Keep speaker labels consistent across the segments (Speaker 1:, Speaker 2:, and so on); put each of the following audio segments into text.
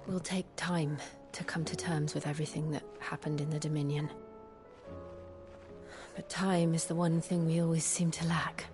Speaker 1: will take time to come to terms with everything that happened in the Dominion. But time is the one thing we always seem to lack.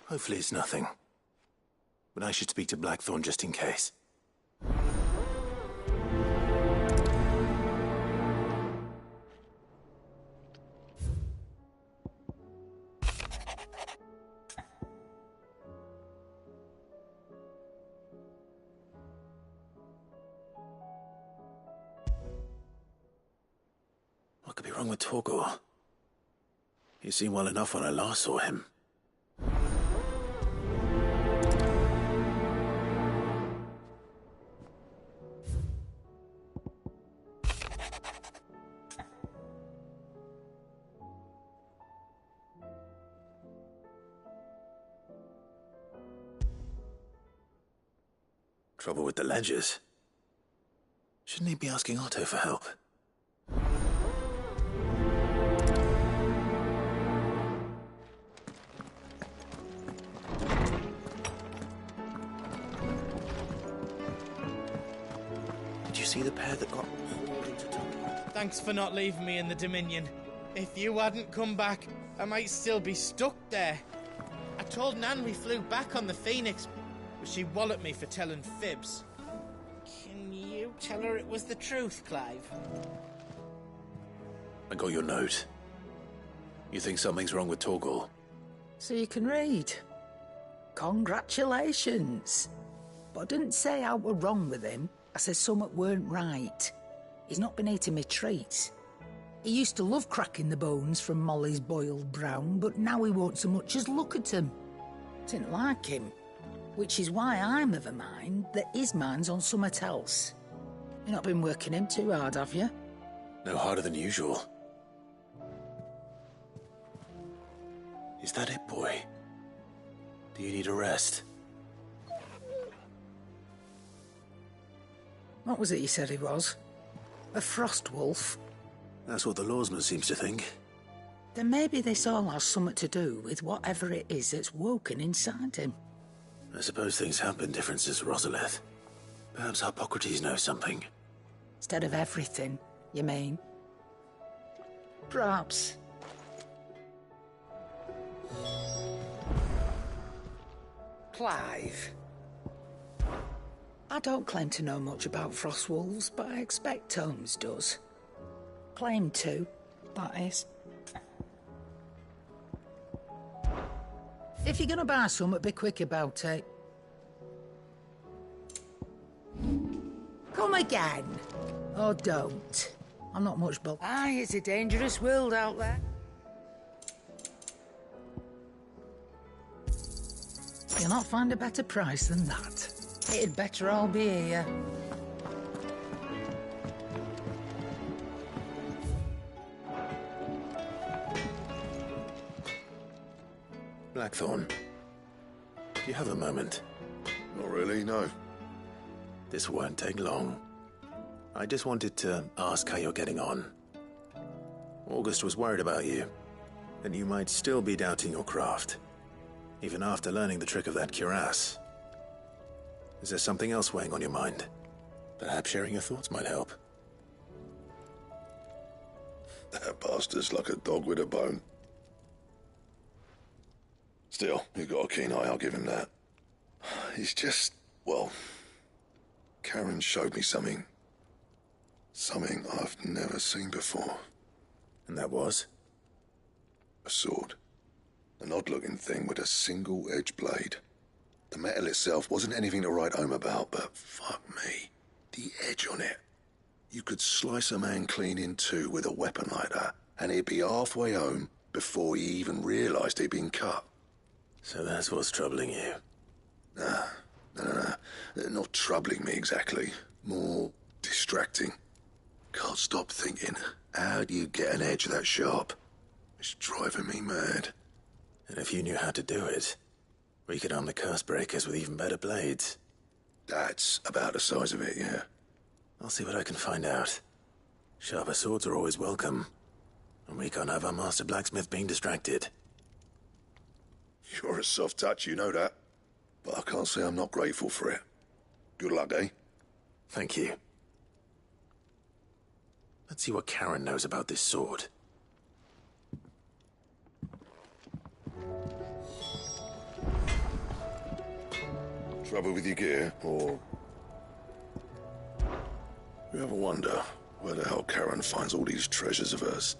Speaker 2: Hopefully it's nothing. But I should speak to Blackthorn just in case. What could be wrong with Torgor? He seemed well enough when I last saw him. Trouble with the ledgers. Shouldn't he be asking Otto for help? Did you see the pair that got hauled into town?
Speaker 3: Thanks for not leaving me in the Dominion. If you hadn't come back, I might still be stuck there. I told Nan we flew back on the Phoenix, but she walloped me for telling fibs. Can you tell her it was the truth, Clive?
Speaker 2: I got your note. You think something's wrong with Torgor?
Speaker 4: So you can read. Congratulations. But I didn't say I were wrong with him. I said something weren't right. He's not been eating me treats. He used to love cracking the bones from Molly's boiled brown, but now he won't so much as look at them. Didn't like him. Which is why I'm of a mind that his mind's on something else. You've not been working him too hard, have you?
Speaker 2: No harder than usual. Is that it, boy? Do you need a rest?
Speaker 4: What was it you said he was? A frost wolf?
Speaker 2: That's what the lawsman seems to think.
Speaker 4: Then maybe this all has something to do with whatever it is that's woken inside him.
Speaker 2: I suppose things have been different since Rosalith. Perhaps Hippocrates knows something.
Speaker 4: Instead of everything, you mean? Perhaps. Clive. I don't claim to know much about frostwolves, but I expect Holmes does. Claim to, that is. If you're gonna buy something, be quick about it. Come again. Or don't. I'm not much but... Aye, it's a dangerous world out there. You'll not find a better price than that. It'd better all be here.
Speaker 2: Blackthorn, do you have a moment?
Speaker 5: Not really, no.
Speaker 2: This won't take long. I just wanted to ask how you're getting on. August was worried about you, that you might still be doubting your craft, even after learning the trick of that cuirass. Is there something else weighing on your mind? Perhaps sharing your thoughts might help.
Speaker 5: That bastard's like a dog with a bone. Still, you've got a keen eye, I'll give him that. He's just, well, Karen showed me something. Something I've never seen before.
Speaker 2: And that was?
Speaker 5: A sword. An odd-looking thing with a single-edged blade. The metal itself wasn't anything to write home about, but fuck me, the edge on it. You could slice a man clean in two with a weapon like that, and he'd be halfway home before he even realised he'd been cut.
Speaker 2: So that's what's troubling you?
Speaker 5: No. Not troubling me exactly. More distracting. Can't stop thinking, how do you get an edge that sharp? It's driving me mad.
Speaker 2: And if you knew how to do it, we could arm the curse breakers with even better blades.
Speaker 5: That's about the size of it, yeah.
Speaker 2: I'll see what I can find out. Sharper swords are always welcome. And we can't have our master blacksmith being distracted.
Speaker 5: You're a soft touch, you know that. But I can't say I'm not grateful for it. Good luck, eh?
Speaker 2: Thank you. Let's see what Karen knows about this sword.
Speaker 5: Trouble with your gear, or... You ever wonder where the hell Karen finds all these treasures of hers?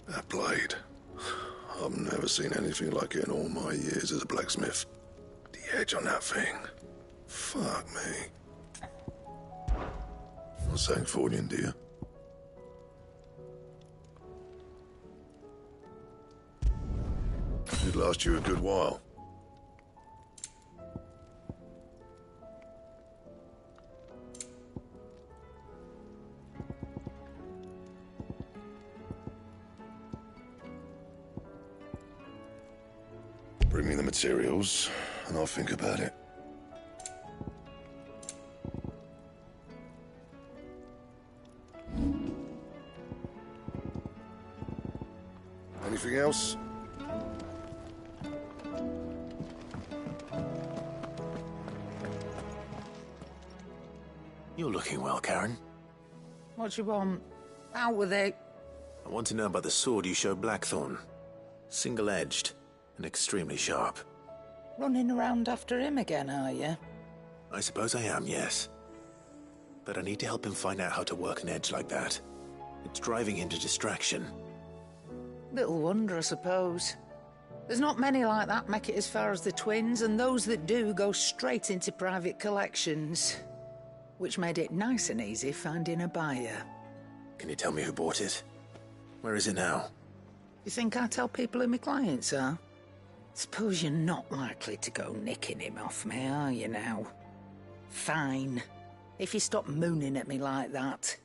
Speaker 5: That blade. I've never seen anything like it in all my years as a blacksmith. The edge on that thing. Fuck me. Not saying fortune, do you? It'd last you a good while. Bring me the materials, and I'll think about it. Anything else?
Speaker 2: You're looking well, Karen.
Speaker 4: What you want? Out with it.
Speaker 2: I want to know about the sword you showed Blackthorn. Single-edged and extremely sharp.
Speaker 4: Running around after him again, are you?
Speaker 2: I suppose I am, yes. But I need to help him find out how to work an edge like that. It's driving him to distraction.
Speaker 4: Little wonder, I suppose. There's not many like that make it as far as the twins, and those that do go straight into private collections. Which made it nice and easy finding a buyer.
Speaker 2: Can you tell me who bought it? Where is it now?
Speaker 4: You think I tell people who my clients are? Suppose you're not likely to go nicking him off me, are you now? Fine. If you stop mooning at me like that.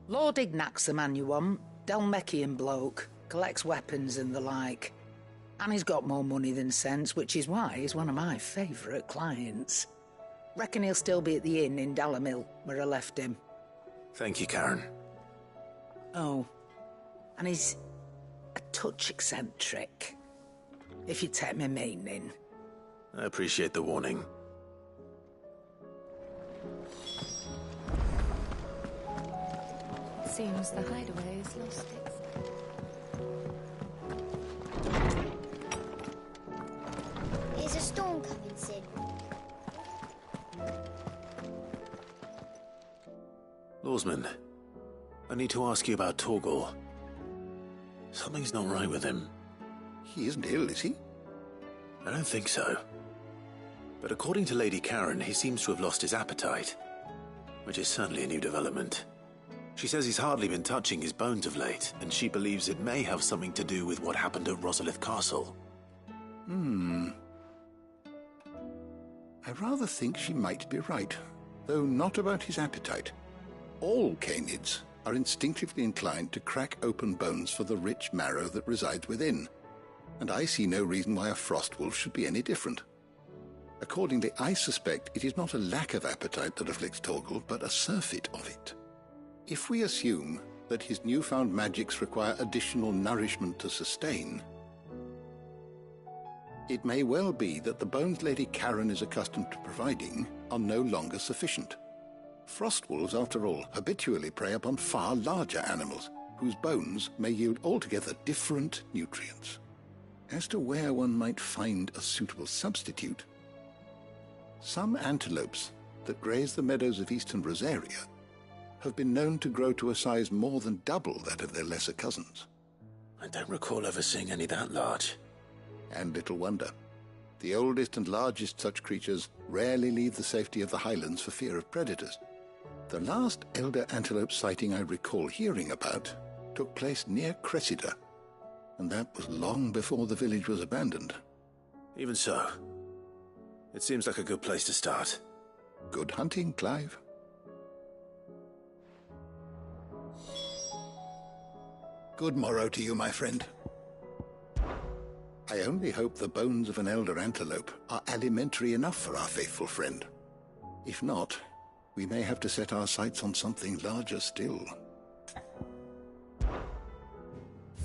Speaker 4: Lord Ignac's the man you want. Dalmekian bloke. Collects weapons and the like. And he's got more money than sense, which is why he's one of my favourite clients. Reckon he'll still be at the inn in Dalamil, where I left him.
Speaker 2: Thank you, Karen.
Speaker 4: Oh. And he's a touch eccentric. If you take my meaning.
Speaker 2: I appreciate the warning.
Speaker 1: Seems the hideaway has lost its...
Speaker 6: Is a storm coming, Sid?
Speaker 2: Lawsman, I need to ask you about Torgal. Something's not right with him.
Speaker 5: He isn't ill, is he?
Speaker 2: I don't think so. But according to Lady Karen, he seems to have lost his appetite, which is certainly a new development. She says he's hardly been touching his bones of late, and she believes it may have something to do with what happened at Rosalith Castle.
Speaker 5: I rather think she might be right, though not about his appetite. All canids are instinctively inclined to crack open bones for the rich marrow that resides within, and I see no reason why a frost wolf should be any different. Accordingly, I suspect it is not a lack of appetite that afflicts Torgal, but a surfeit of it. If we assume that his newfound magics require additional nourishment to sustain, it may well be that the bones Lady Karen is accustomed to providing are no longer sufficient. Frost wolves, after all, habitually prey upon far larger animals, whose bones may yield altogether different nutrients. As to where one might find a suitable substitute, some antelopes that graze the meadows of eastern Rosaria have been known to grow to a size more than double that of their lesser cousins.
Speaker 2: I don't recall ever seeing any that large.
Speaker 5: And little wonder. The oldest and largest such creatures rarely leave the safety of the highlands for fear of predators. The last elder antelope sighting I recall hearing about took place near Cressida, and that was long before the village was abandoned.
Speaker 2: Even so, it seems like a good place to start.
Speaker 5: Good hunting, Clive. Good morrow to you, my friend. I only hope the bones of an elder antelope are alimentary enough for our faithful friend. If not, we may have to set our sights on something larger still.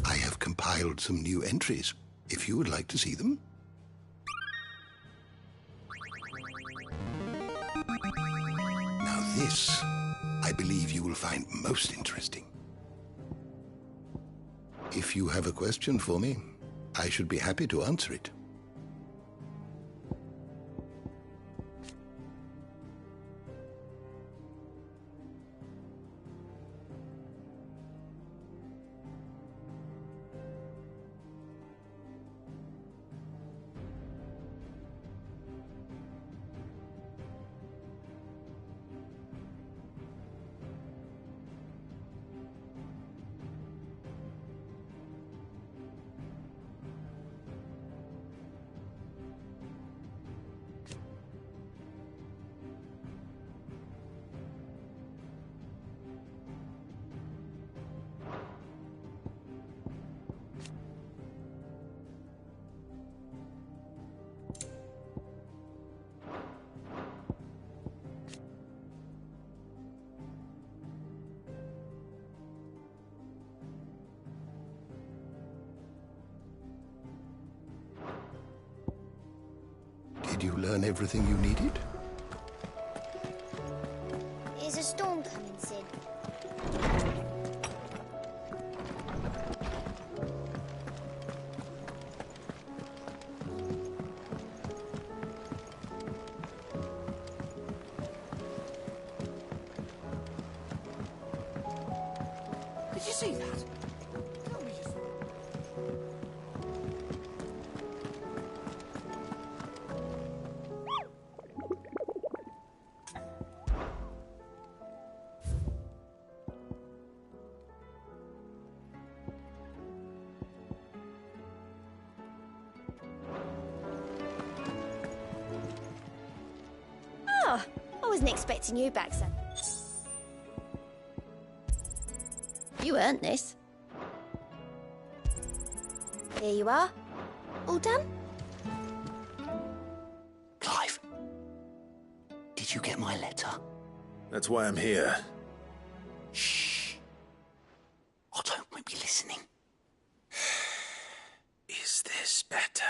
Speaker 5: I have compiled some new entries, if you would like to see them. Now this, I believe you will find most interesting. If you have a question for me, I should be happy to answer it. Did you learn everything you needed?
Speaker 6: Is a storm coming, Sid?
Speaker 7: Did you see that? Tell me you saw it.
Speaker 6: Oh, I wasn't expecting you back, sir. You earned this. Here you are. All done?
Speaker 7: Clive, did you get my letter?
Speaker 2: That's why I'm here.
Speaker 7: Shh. I don't want to be listening.
Speaker 2: Is this better?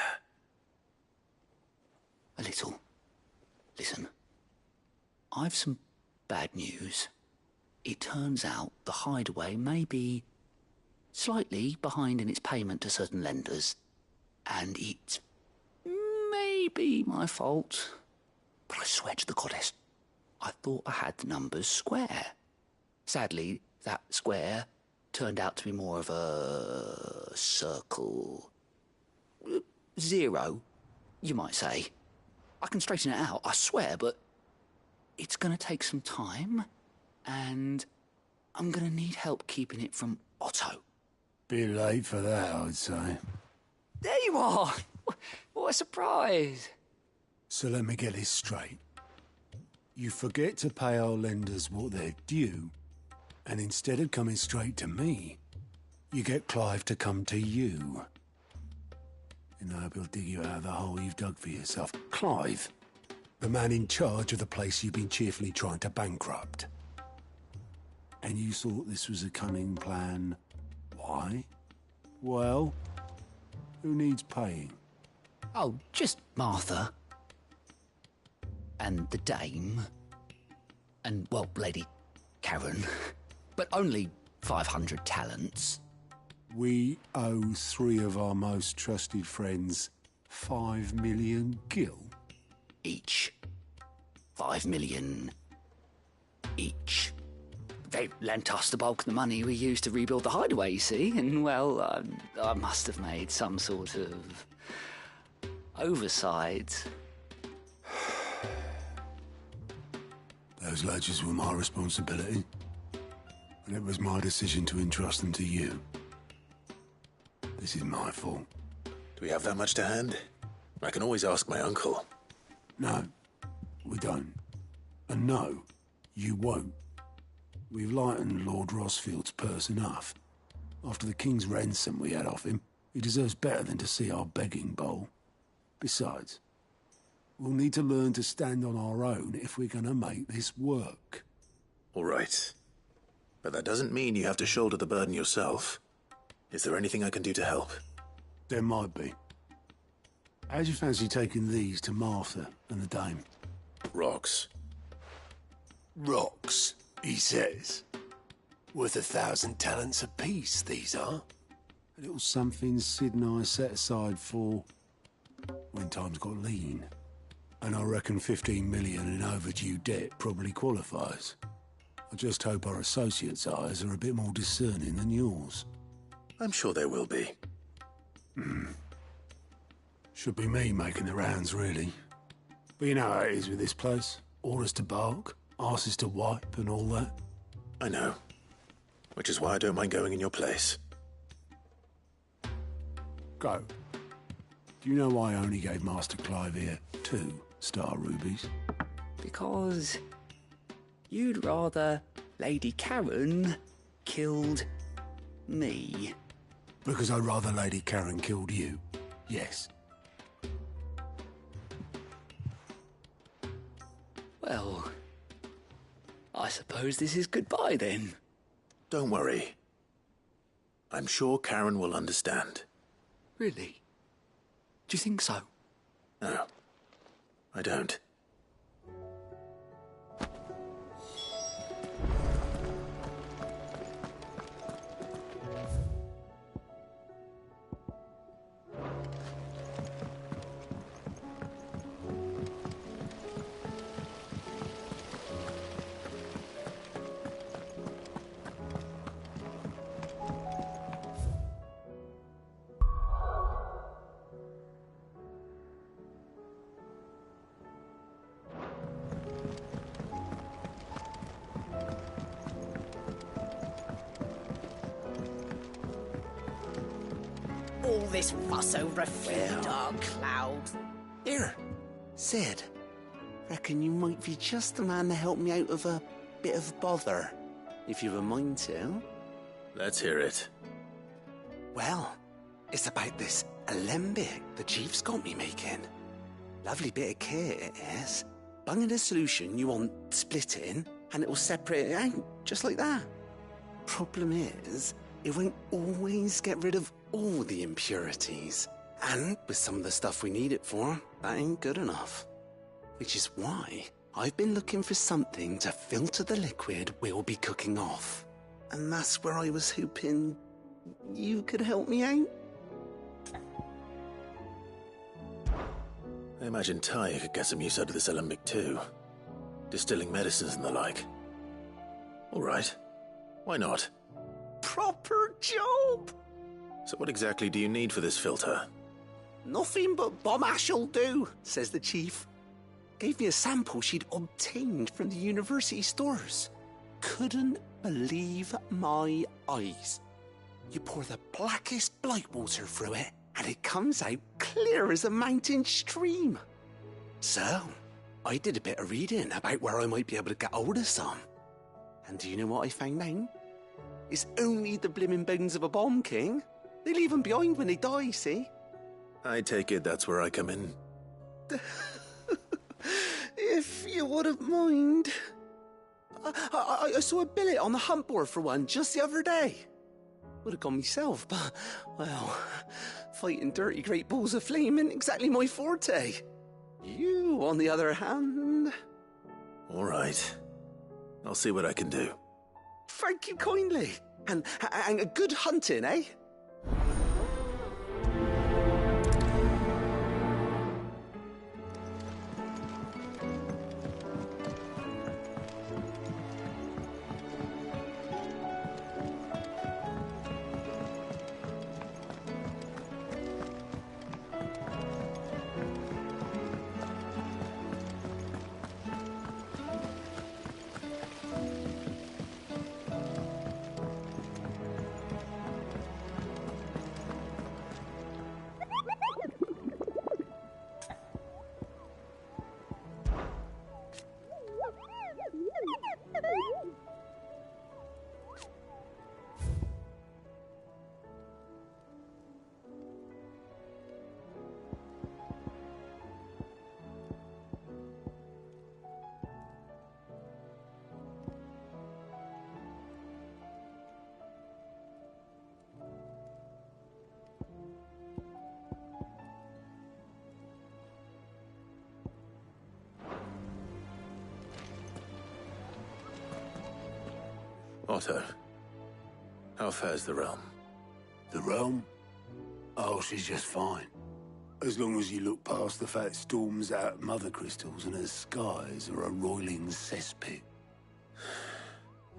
Speaker 7: A little. Listen, I've some bad news. It turns out the hideaway may be slightly behind in its payment to certain lenders, and it may be my fault. But I swear to the goddess, I thought I had the numbers square. Sadly, that square turned out to be more of a circle. 0, you might say. I can straighten it out, I swear, but it's going to take some time, and I'm going to need help keeping it from Otto.
Speaker 8: Bit late for that, I'd say.
Speaker 7: There you are! What a surprise!
Speaker 8: So let me get this straight. You forget to pay our lenders what they're due, and instead of coming straight to me, you get Clive to come to you. And I hope he'll dig you out of the hole you've dug for yourself. Clive, the man in charge of the place you've been cheerfully trying to bankrupt. And you thought this was a cunning plan. Why? Well, who needs paying?
Speaker 7: Oh, just Martha. And the dame. And, well, Lady Karen. But only 500 talents.
Speaker 8: We owe 3 of our most trusted friends 5 million gil.
Speaker 7: Each. 5 million each. They lent us the bulk of the money we used to rebuild the hideaway, you see, and, well, I must have made some sort of oversight.
Speaker 8: Those ledgers were my responsibility, and it was my decision to entrust them to you. This is my fault.
Speaker 2: Do we have that much to hand? I can always ask my uncle.
Speaker 8: No, we don't. And no, you won't. We've lightened Lord Rossfield's purse enough. After the king's ransom we had off him, he deserves better than to see our begging bowl. Besides, we'll need to learn to stand on our own if we're going to make this work.
Speaker 2: All right. But that doesn't mean you have to shoulder the burden yourself. Is there anything I can do to help?
Speaker 8: There might be. How'd you fancy taking these to Martha and the dame?
Speaker 2: Rocks.
Speaker 8: Rocks, he says. Worth 1,000 talents apiece, these are. A little something Sid and I set aside for when times got lean. And I reckon 15 million in overdue debt probably qualifies. I just hope our associates' eyes are a bit more discerning than yours.
Speaker 2: I'm sure there will be.
Speaker 8: Should be me making the rounds, really. But you know how it is with this place. Orders to bark, arses to wipe and all that.
Speaker 2: I know. Which is why I don't mind going in your place.
Speaker 8: Go. Do you know why I only gave Master Clive here 2 star rubies?
Speaker 7: Because you'd rather Lady Karen killed me.
Speaker 8: Because I'd rather Lady Karen killed you. Yes.
Speaker 7: Well, I suppose this is goodbye then.
Speaker 2: Don't worry. I'm sure Karen will understand.
Speaker 7: Really? Do you think so?
Speaker 2: No, I don't.
Speaker 9: All this fuss over a few dark clouds.
Speaker 10: Here, Sid. Reckon you might be just the man to help me out of a bit of bother, if you've a mind to.
Speaker 2: Let's hear it.
Speaker 10: Well, it's about this alembic the chief's got me making. Lovely bit of kit it is. Bung in a solution you want splitting, and it will separate it out, just like that. Problem is, it won't always get rid of all the impurities. And with some of the stuff we need it for, that ain't good enough. Which is why I've been looking for something to filter the liquid we'll be cooking off. And that's where I was hoping you could help me out.
Speaker 2: I imagine Ty could get some use out of this alembic too. Distilling medicines and the like. All right. Why not?
Speaker 10: Proper job!
Speaker 2: So what exactly do you need for this filter?
Speaker 10: Nothing but bomb ash'll do, says the chief. Gave me a sample she'd obtained from the university stores. Couldn't believe my eyes. You pour the blackest blight water through it, and it comes out clear as a mountain stream. So, I did a bit of reading about where I might be able to get hold of some. And do you know what I found out? It's only the blimmin' bones of a bomb king. They leave them behind when they die, see?
Speaker 2: I take it that's where I come in.
Speaker 10: If you wouldn't mind. I saw a billet on the hunt board for one just the other day. Would have gone myself, but, well, fighting dirty great balls of flame isn't exactly my forte. You, on the other hand...
Speaker 2: All right. I'll see what I can do.
Speaker 10: Thank you kindly. And good hunting, eh?
Speaker 2: Otto, how fares the realm?
Speaker 8: The realm? Oh, she's just fine. As long as you look past the fat storms out mother crystals and her skies are a roiling cesspit.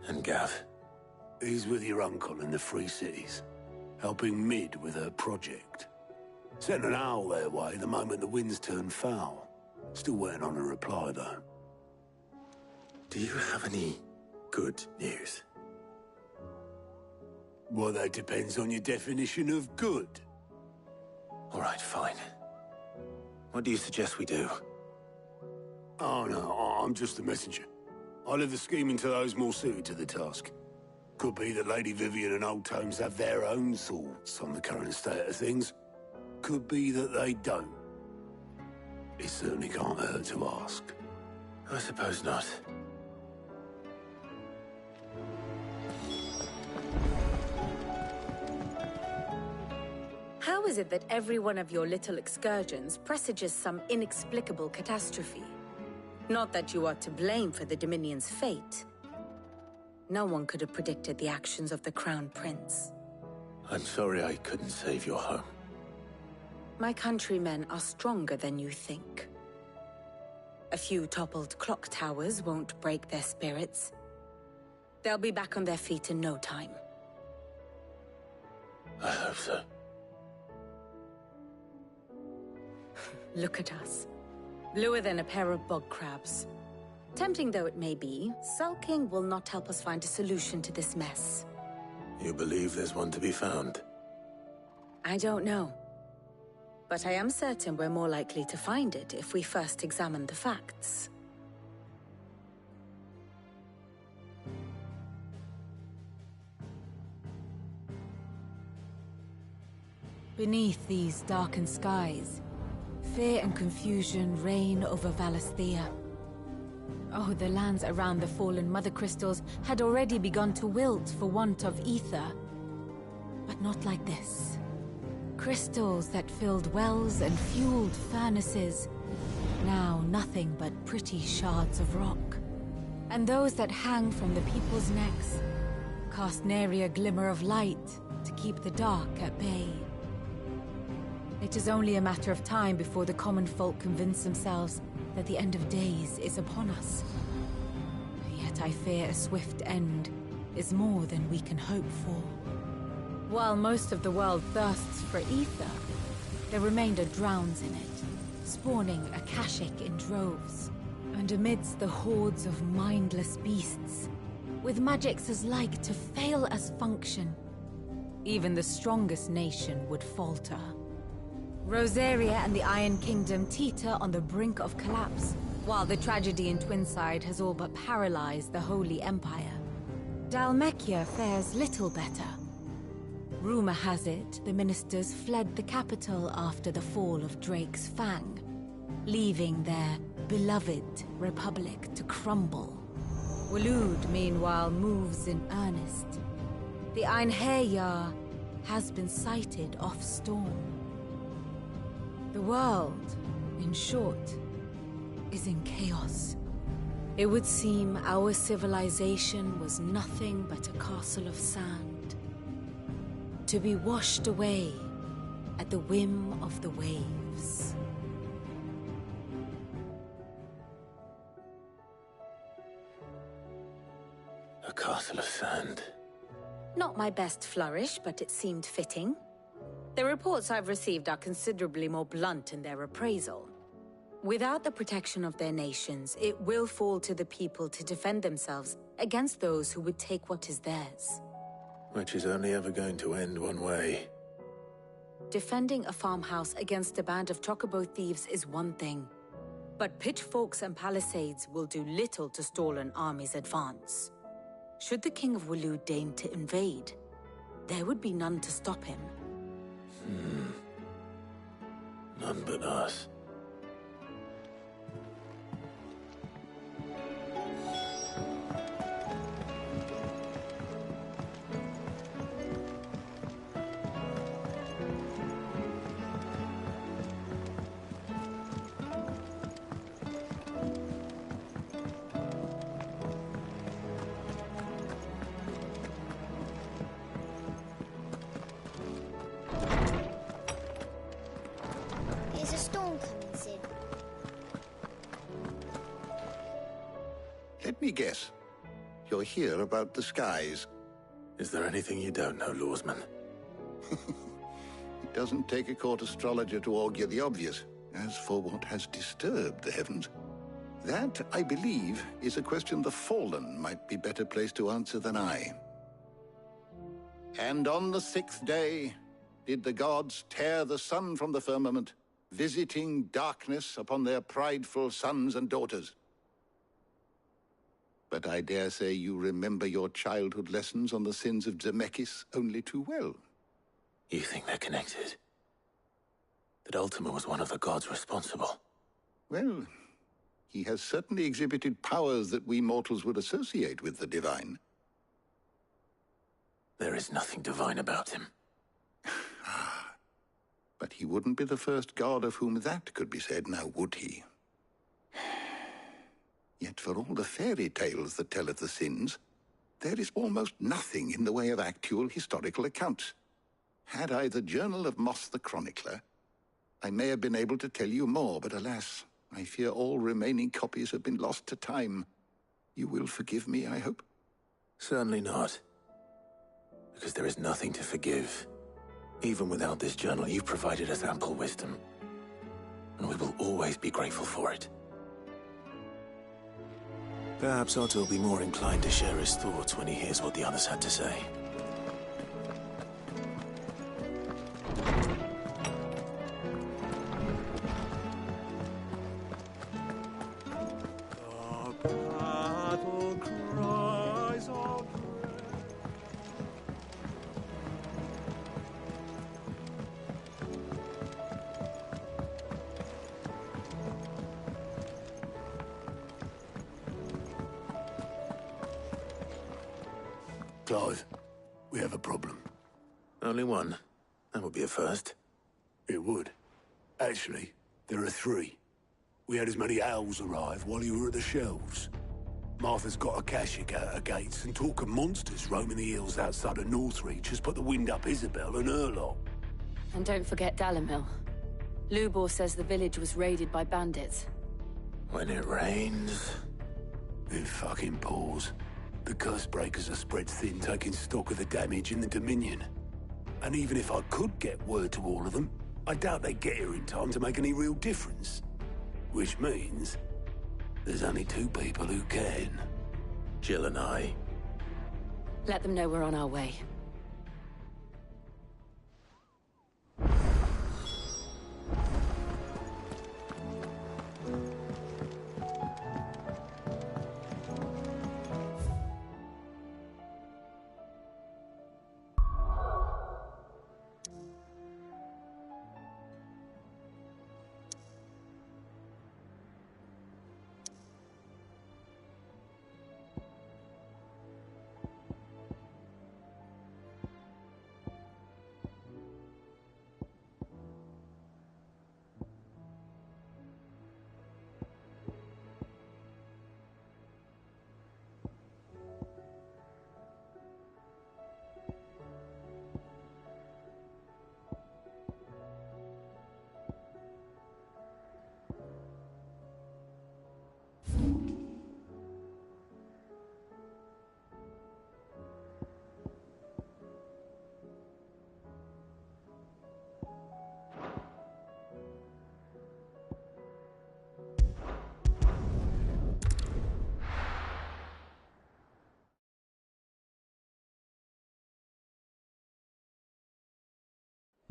Speaker 2: And Gav?
Speaker 8: He's with your uncle in the Free Cities, helping Mid with her project. Sent an owl their way the moment the winds turned foul. Still waiting on a reply, though.
Speaker 2: Do you have any good news?
Speaker 8: Well, that depends on your definition of good.
Speaker 2: All right, fine. What do you suggest we do?
Speaker 8: Oh, no, I'm just the messenger. I leave the scheming to those more suited to the task. Could be that Lady Vivian and Old Tomes have their own thoughts on the current state of things. Could be that they don't. It certainly can't hurt to ask.
Speaker 2: I suppose not.
Speaker 11: How is it that every one of your little excursions presages some inexplicable catastrophe? Not that you are to blame for the Dominion's fate. No one could have predicted the actions of the Crown Prince.
Speaker 2: I'm sorry I couldn't save your home.
Speaker 11: My countrymen are stronger than you think. A few toppled clock towers won't break their spirits. They'll be back on their feet in no time.
Speaker 2: I hope so.
Speaker 11: Look at us. Bluer than a pair of bog crabs. Tempting though it may be, sulking will not help us find a solution to this mess.
Speaker 2: You believe there's one to be found?
Speaker 11: I don't know. But I am certain we're more likely to find it if we first examine the facts.
Speaker 1: Beneath these darkened skies, fear and confusion reign over Valisthea. Oh, the lands around the fallen mother crystals had already begun to wilt for want of ether. But not like this. Crystals that filled wells and fueled furnaces. Now nothing but pretty shards of rock. And those that hang from the people's necks cast nary a glimmer of light to keep the dark at bay. It is only a matter of time before the common folk convince themselves that the end of days is upon us. Yet I fear a swift end is more than we can hope for. While most of the world thirsts for ether, the remainder drowns in it, spawning Akashic in droves. And amidst the hordes of mindless beasts, with magics as like to fail as function, even the strongest nation would falter. Rosaria and the Iron Kingdom teeter on the brink of collapse, while the tragedy in Twinside has all but paralyzed the Holy Empire. Dalmekia fares little better. Rumor has it the ministers fled the capital after the fall of Drake's Fang, leaving their beloved republic to crumble. Waloed, meanwhile, moves in earnest. The Einherjar has been sighted off Storm. The world, in short, is in chaos. It would seem our civilization was nothing but a castle of sand, to be washed away at the whim of the waves.
Speaker 2: A castle of sand.
Speaker 11: Not my best flourish, but it seemed fitting. The reports I've received are considerably more blunt in their appraisal. Without the protection of their nations, it will fall to the people to defend themselves against those who would take what is theirs.
Speaker 2: Which is only ever going to end one way.
Speaker 11: Defending a farmhouse against a band of chocobo thieves is one thing, but pitchforks and palisades will do little to stall an army's advance. Should the King of Waloed deign to invade, there would be none to stop him.
Speaker 2: None but us.
Speaker 6: There's a storm coming, Sid.
Speaker 5: Let me guess. You're here about the skies.
Speaker 2: Is there anything you don't know, Lawsman?
Speaker 5: It doesn't take a court astrologer to augur the obvious. As for what has disturbed the heavens, that, I believe, is a question the Fallen might be better placed to answer than I. And on the 6th day did the gods tear the sun from the firmament, visiting darkness upon their prideful sons and daughters. But I dare say you remember your childhood lessons on the sins of Zemeckis only too well.
Speaker 2: You think they're connected? That Ultima was one of the gods responsible?
Speaker 5: Well, he has certainly exhibited powers that we mortals would associate with the divine.
Speaker 2: There is nothing divine about him.
Speaker 5: But he wouldn't be the first god of whom that could be said, now would he? Yet for all the fairy tales that tell of the sins, there is almost nothing in the way of actual historical accounts. Had I the Journal of Moss the Chronicler, I may have been able to tell you more, but alas, I fear all remaining copies have been lost to time. You will forgive me, I hope?
Speaker 2: Certainly not. Because there is nothing to forgive. Even without this journal, you've provided us ample wisdom. And we will always be grateful for it. Perhaps Otto will be more inclined to share his thoughts when he hears what the others had to say.
Speaker 8: Clive, we have a problem.
Speaker 2: Only one. That would be a first.
Speaker 8: It would. Actually, there are 3. We had as many owls arrive while you were at the shelves. Martha's got a Kashik out her gates, and talk of monsters roaming the hills outside of Northreach has put the wind up Isabel and her lot.
Speaker 12: And don't forget Dalimil. Lubor says the village was raided by bandits.
Speaker 2: When it rains...
Speaker 8: It fucking pours. The curse breakers are spread thin, taking stock of the damage in the Dominion. And even if I could get word to all of them, I doubt they'd get here in time to make any real difference. Which means there's only 2 people who can.
Speaker 2: Jill and I.
Speaker 12: Let them know we're on our way.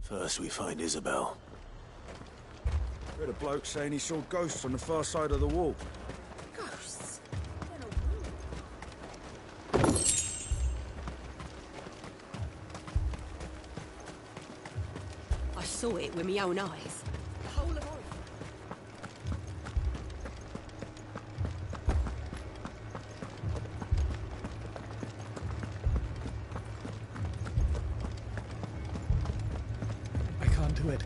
Speaker 2: First we find Isabel.
Speaker 13: Heard a bloke saying he saw ghosts on the far side of the wall.
Speaker 9: Ghosts? I saw it with my own eyes. The whole of Oregon.
Speaker 3: I can't do it.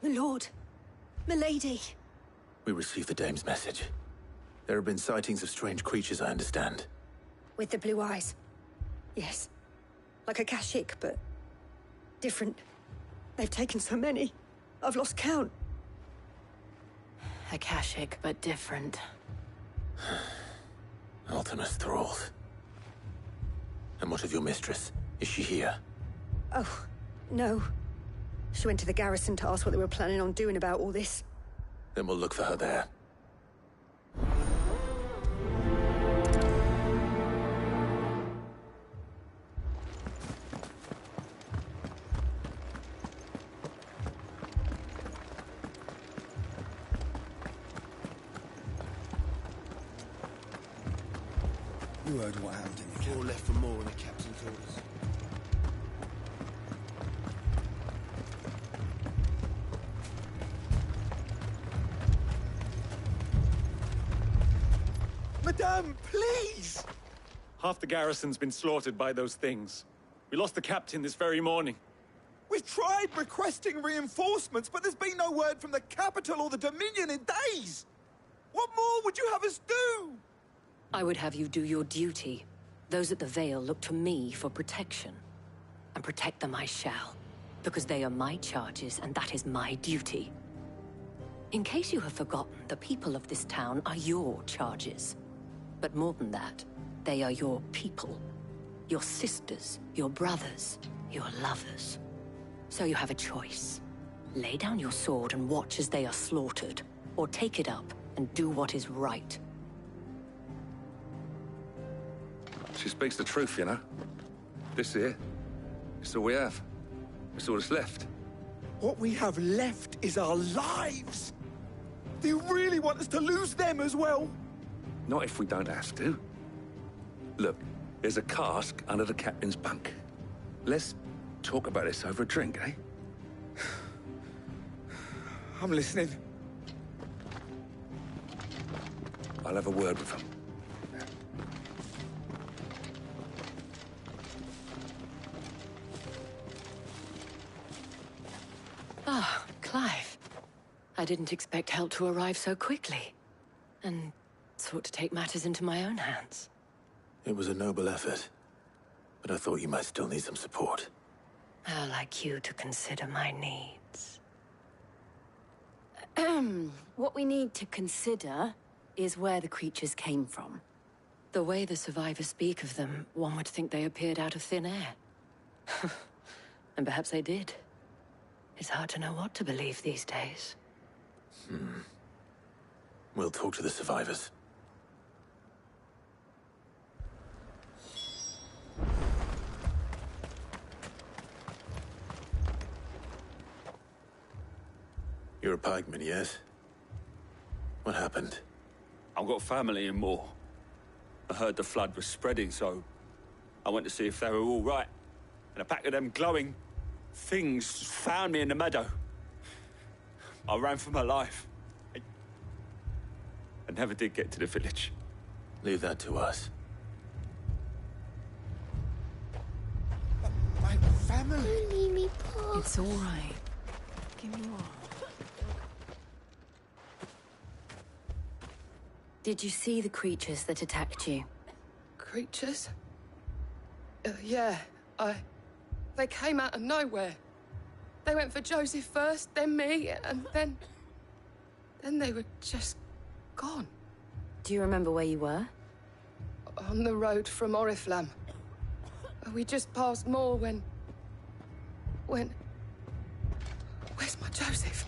Speaker 9: My lord. Milady.
Speaker 2: We received the dame's message. There have been sightings of strange creatures, I understand.
Speaker 9: With the blue eyes. Yes. Like a Kashik, but different. They've taken so many. I've lost count.
Speaker 12: Akashic, but different.
Speaker 2: Ultimus thralls. And what of your mistress? Is she here?
Speaker 9: Oh, no. She went to the garrison to ask what they were planning on doing about all this.
Speaker 2: Then we'll look for her there.
Speaker 13: You heard what happened in the camp.
Speaker 10: All left for more in the captain's orders.
Speaker 14: Madame, please! Half the garrison's been slaughtered by those things. We lost the captain this very morning.
Speaker 15: We've tried requesting reinforcements, but there's been no word from the capital or the Dominion in days! What more would you have us do?
Speaker 12: I would have you do your duty. Those at the Vale look to me for protection. And protect them I shall. Because they are my charges, and that is my duty. In case you have forgotten, the people of this town are your charges. But more than that, they are your people. Your sisters, your brothers, your lovers. So you have a choice. Lay down your sword and watch as they are slaughtered, or take it up and do what is right.
Speaker 16: She speaks the truth, you know. This here, it's all we have. It's all that's left.
Speaker 15: What we have left is our lives! Do you really want us to lose them as well?
Speaker 16: Not if we don't have to. Look, there's a cask under the captain's bunk. Let's talk about this over a drink, eh?
Speaker 15: I'm listening.
Speaker 16: I'll have a word with him.
Speaker 12: Ah, Clive. I didn't expect help to arrive so quickly. And sought to take matters into my own hands.
Speaker 2: It was a noble effort. But I thought you might still need some support.
Speaker 12: I'd like you to consider my needs. What we need to consider is where the creatures came from. The way the survivors speak of them, one would think they appeared out of thin air. And perhaps they did. It's hard to know what to believe these days.
Speaker 2: We'll talk to the survivors. You're a pikeman, yes? What happened?
Speaker 16: I've got family in Moor. I heard the flood was spreading, so I went to see if they were all right. And a pack of them glowing things found me in the meadow. I ran for my life. I never did get to the village.
Speaker 2: Leave that to us.
Speaker 15: My family.
Speaker 6: Don't leave me, Pa.
Speaker 1: It's all right. Give me one.
Speaker 11: Did you see the creatures that attacked you?
Speaker 17: Creatures? Yeah, they came out of nowhere. They went for Joseph first, then me, and then they were just gone.
Speaker 11: Do you remember where you were?
Speaker 17: On the road from Oriflamme. We just passed Moor when... Where's my Joseph?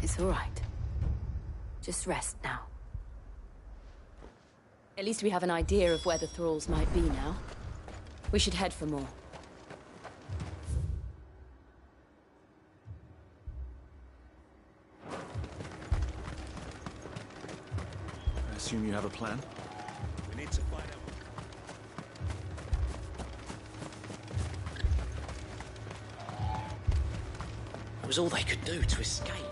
Speaker 11: It's all right. Just rest now. At least we have an idea of where the thralls might be now. We should head for more.
Speaker 13: I assume you have a plan?
Speaker 16: We need to find out.
Speaker 7: It was all they could do to escape.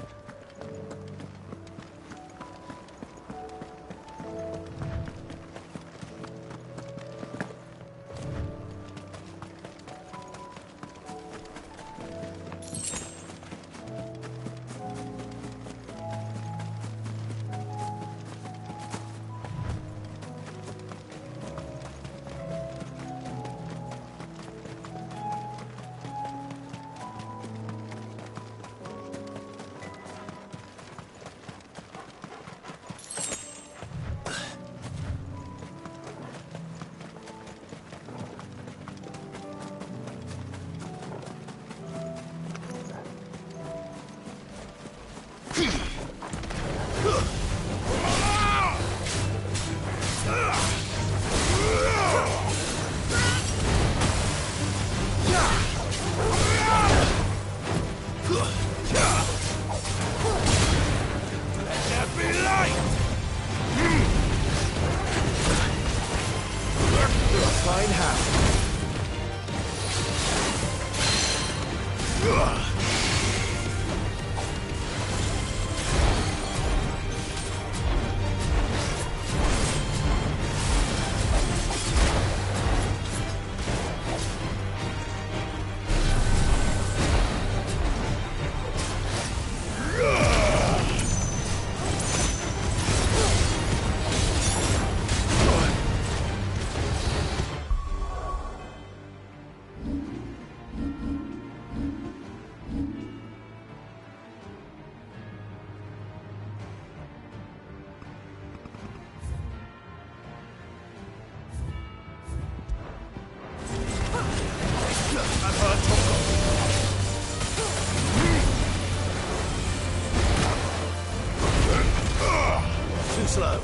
Speaker 2: slow.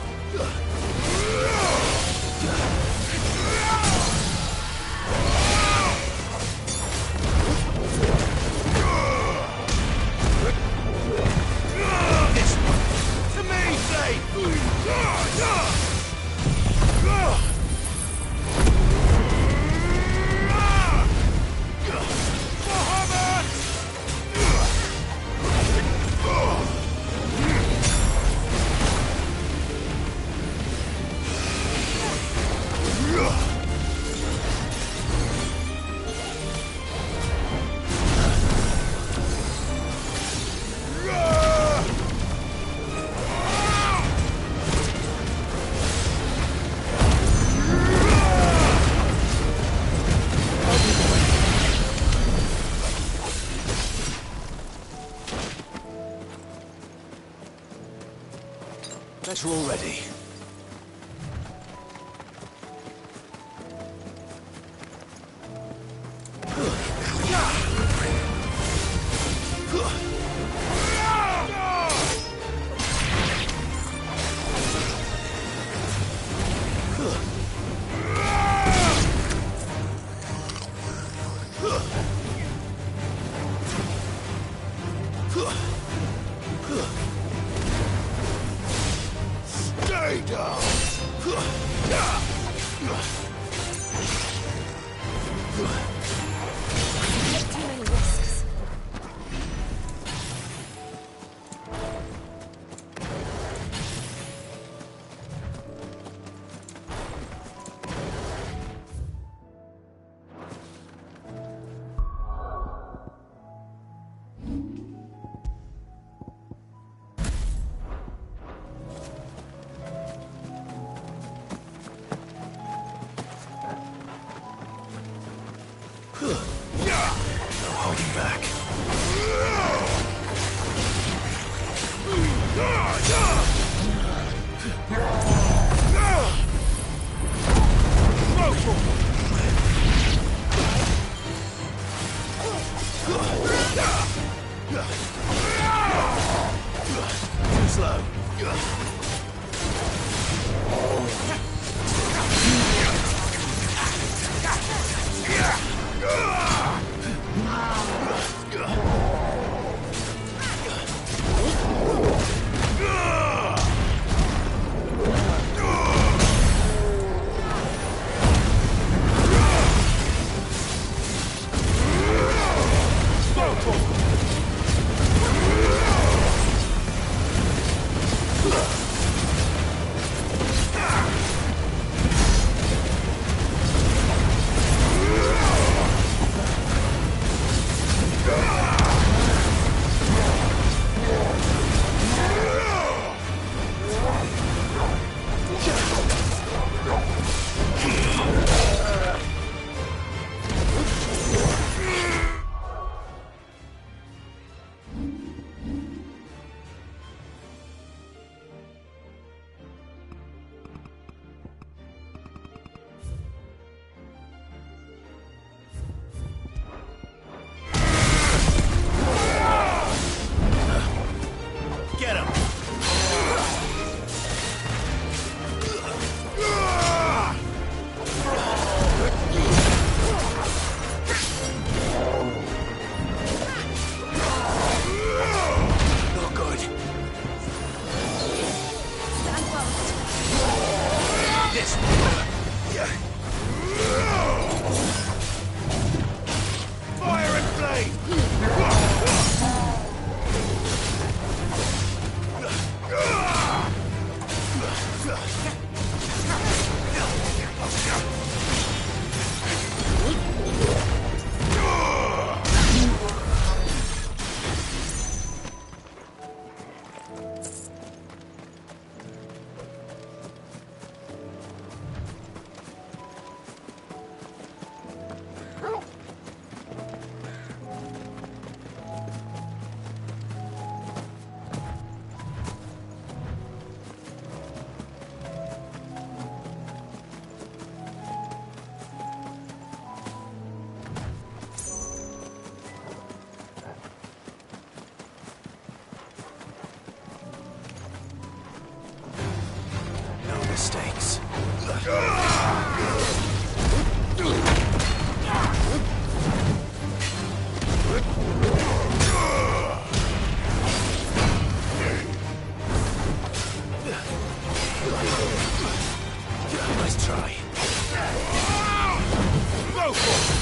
Speaker 15: To me, say!
Speaker 2: Better already.
Speaker 12: Too many risks.
Speaker 2: No holding back. Too slow. Get him! Not good.
Speaker 12: Stand well.
Speaker 2: This. Fire and flame! No mistakes. Nice try. Go for it!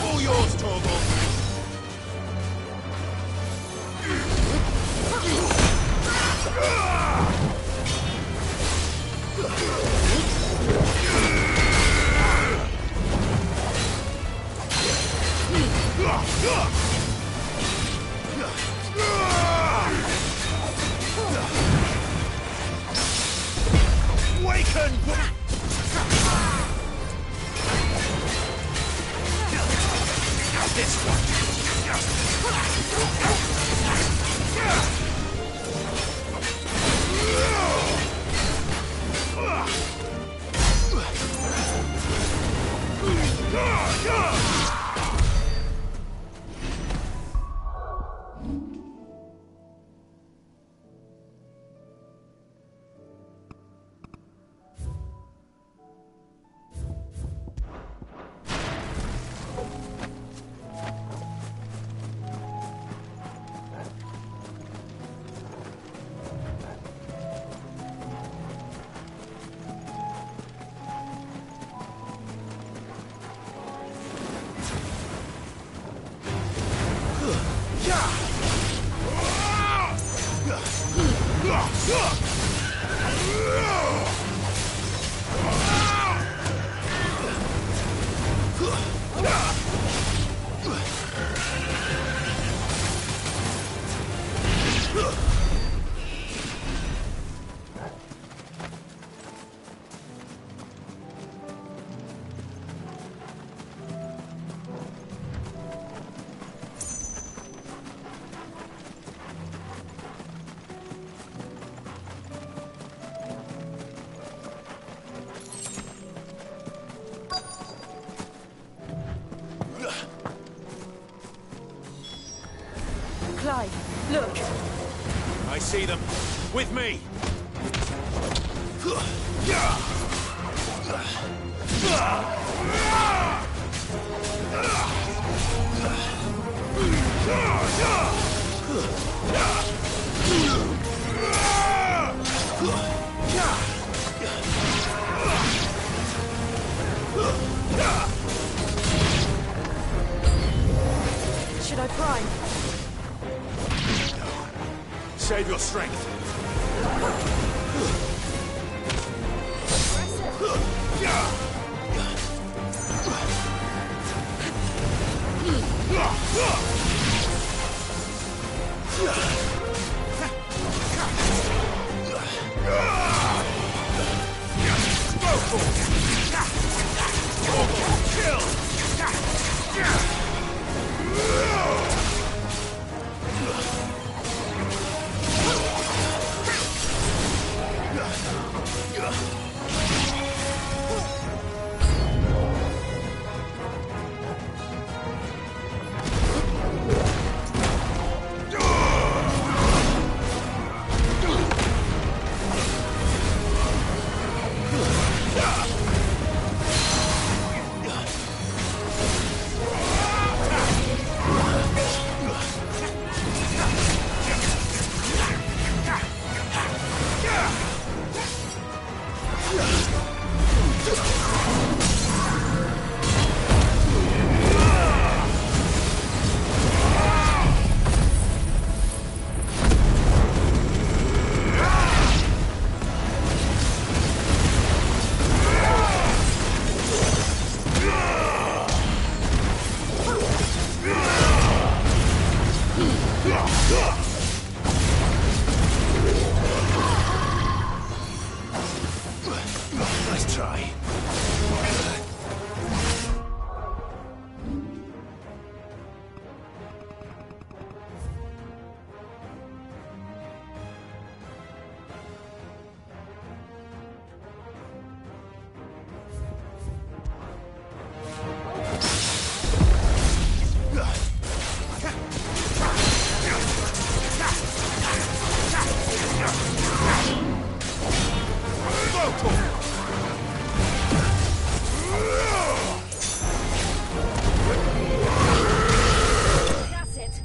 Speaker 2: All yours, Torgal. Waken!
Speaker 12: Look!
Speaker 2: I see them. With me!
Speaker 12: Should I prime?
Speaker 2: Save your strength. Nice try.
Speaker 12: That's it.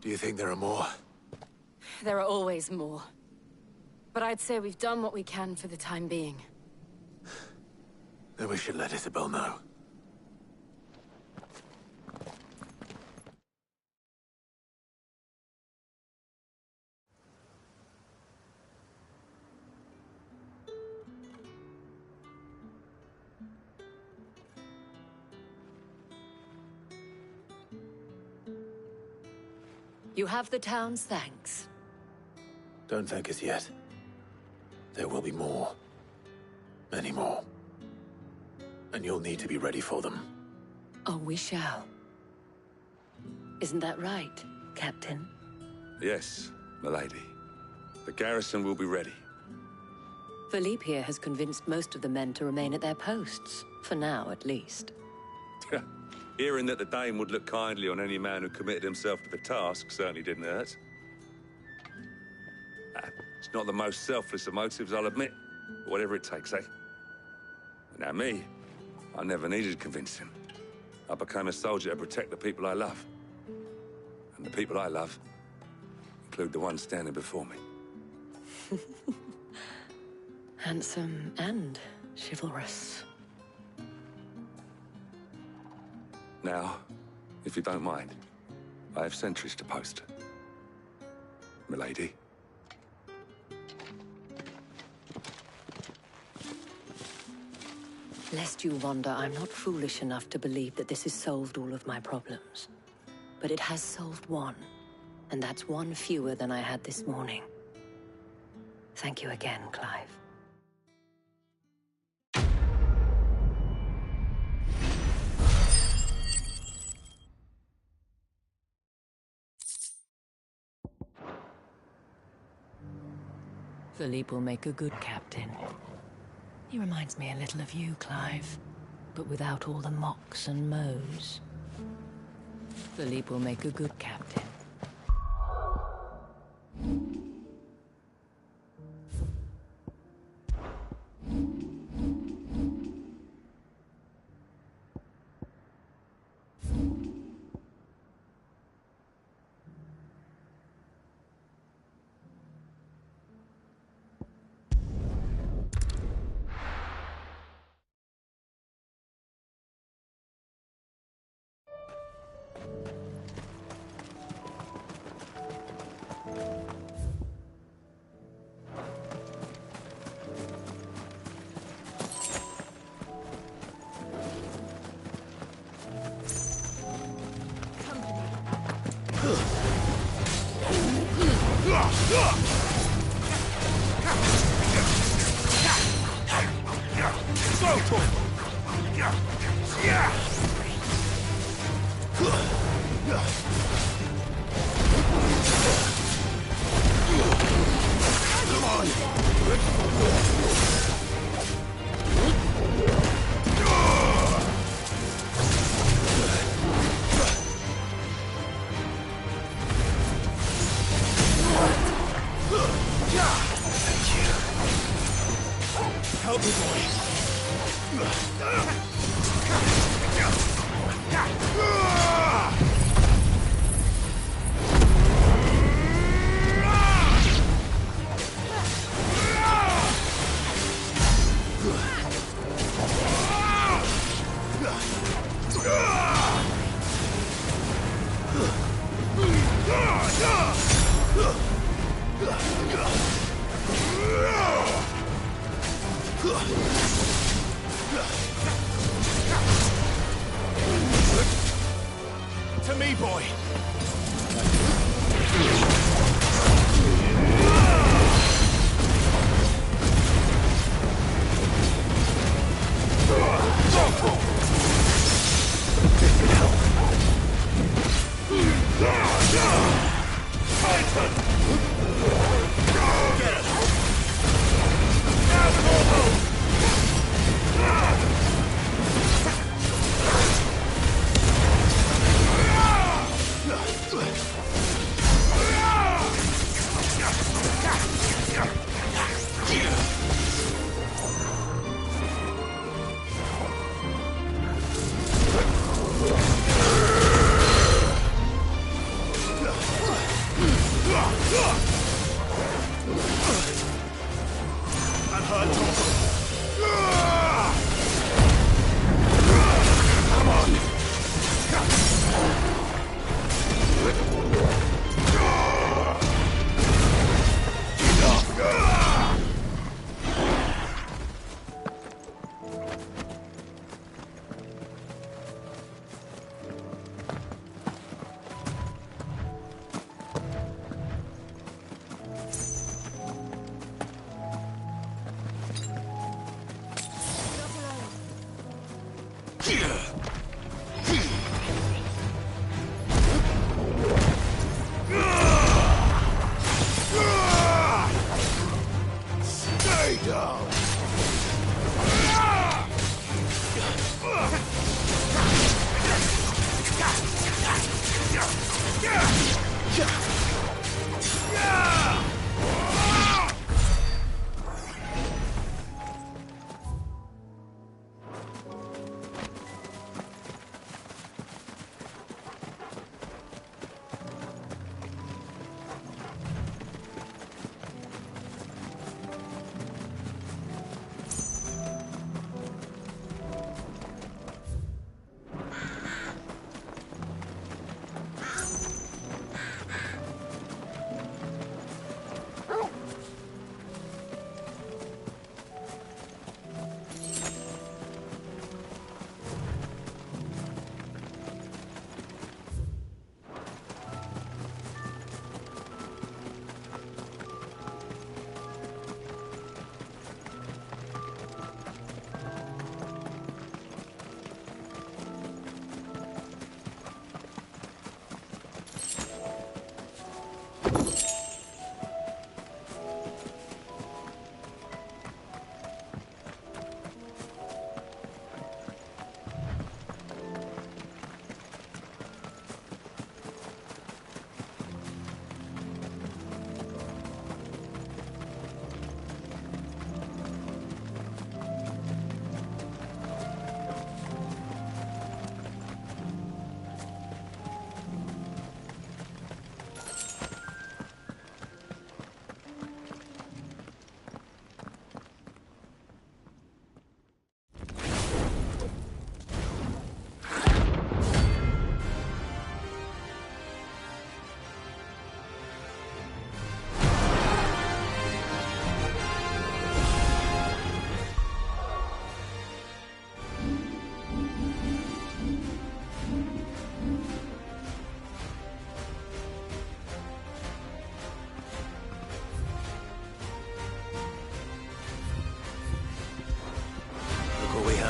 Speaker 2: Do you think there are more?
Speaker 12: There are always more. But I'd say we've done what we can for the time being.
Speaker 2: Then we should let Isabel know.
Speaker 12: You have the town's thanks.
Speaker 2: Don't thank us yet. There will be more. Many more. And you'll need to be ready for them.
Speaker 12: Oh, we shall. Isn't that right, Captain?
Speaker 16: Yes, milady. The garrison will be ready.
Speaker 12: Philippe here has convinced most of the men to remain at their posts. For now, at least.
Speaker 16: Hearing that the Dane would look kindly on any man who committed himself to the task certainly didn't hurt. It's not the most selfless of motives, I'll admit. But whatever it takes, eh? Now me, I never needed convincing. I became a soldier to protect the people I love. And the people I love include the ones standing before me.
Speaker 12: Handsome and chivalrous.
Speaker 16: Now, if you don't mind, I have sentries to post. Milady.
Speaker 12: Lest you wonder, I'm not foolish enough to believe that this has solved all of my problems. But it has solved one, and that's one fewer than I had this morning. Thank you again, Clive. Philippe will make a good captain. He reminds me a little of you, Clive, but without all the mocks and mows. Philippe will make a good captain.
Speaker 15: Help me, boy. To me, boy.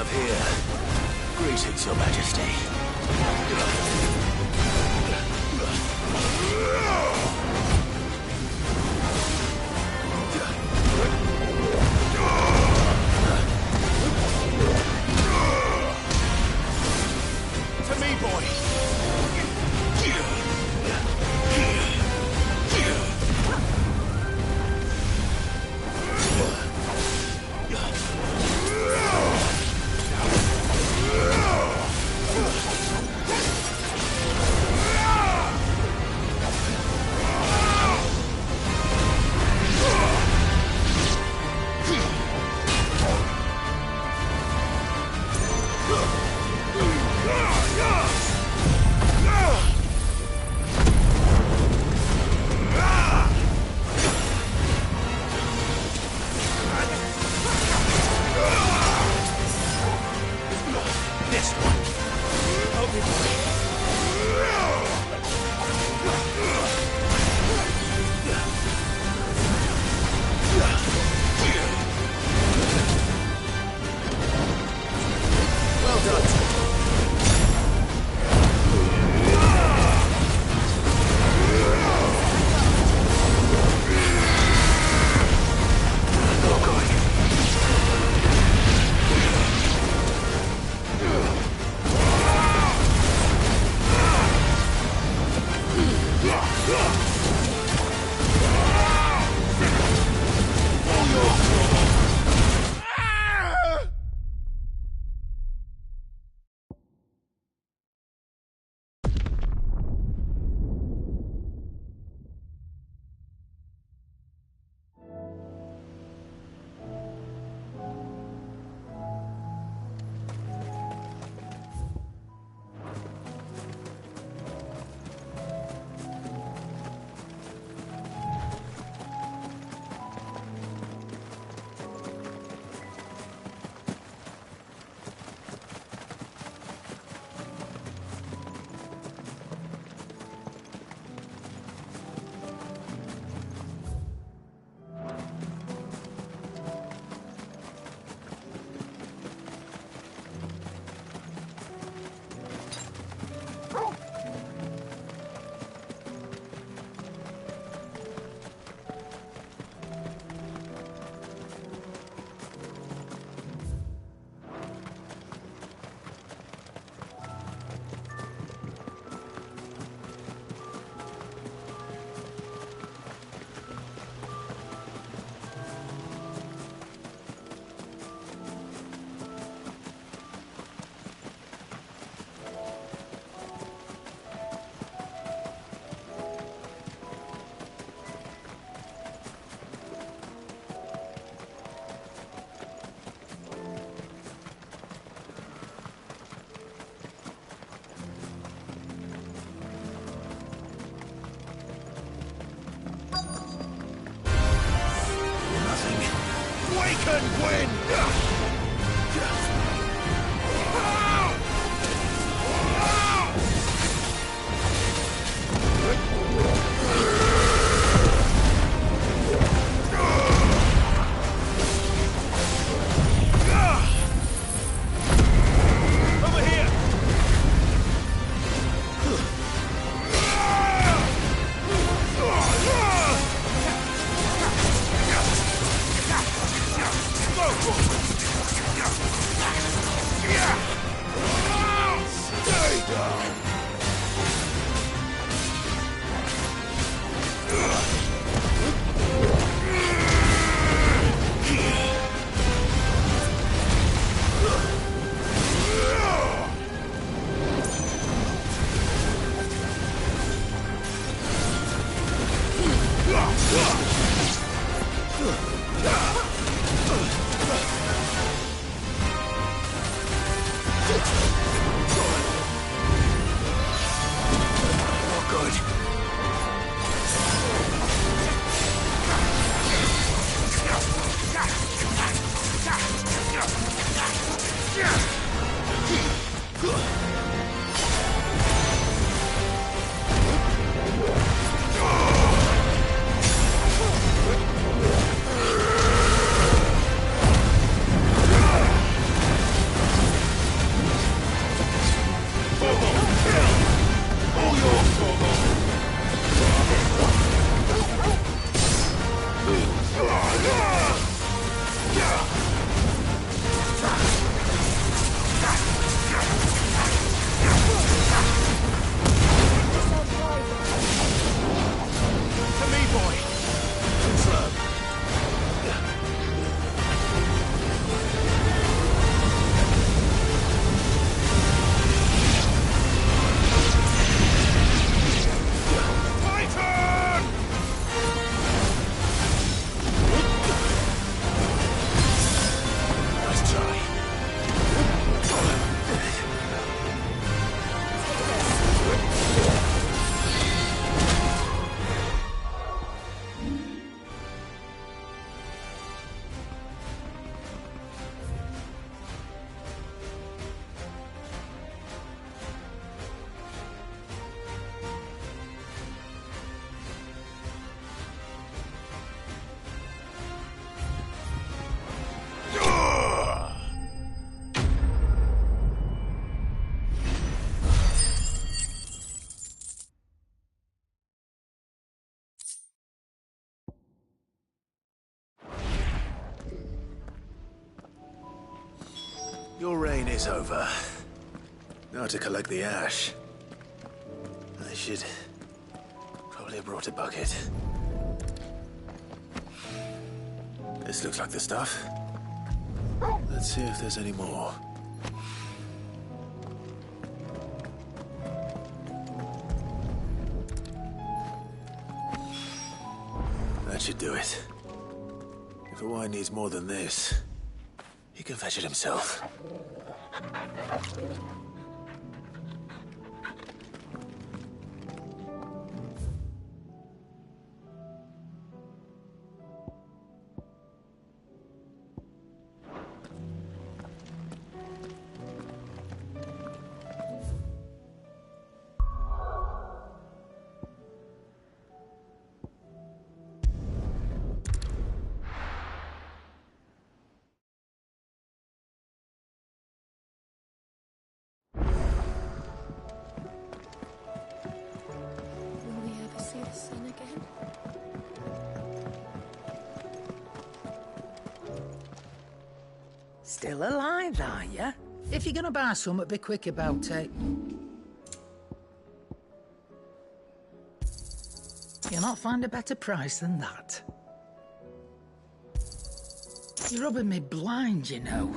Speaker 2: have here? Greetings, Your Majesty.
Speaker 15: To me, boy.
Speaker 2: can win! rain is over. Now to collect the ash. I should probably have brought a bucket. This looks like the stuff. Let's see if there's any more. That should do it. If the wine needs more than this, he can fetch it himself.
Speaker 17: Will we ever see the sun again?
Speaker 4: Still alive, are ya? If you're gonna buy some, be quick about it. You'll not find a better price than that. You're rubbing me blind, you know.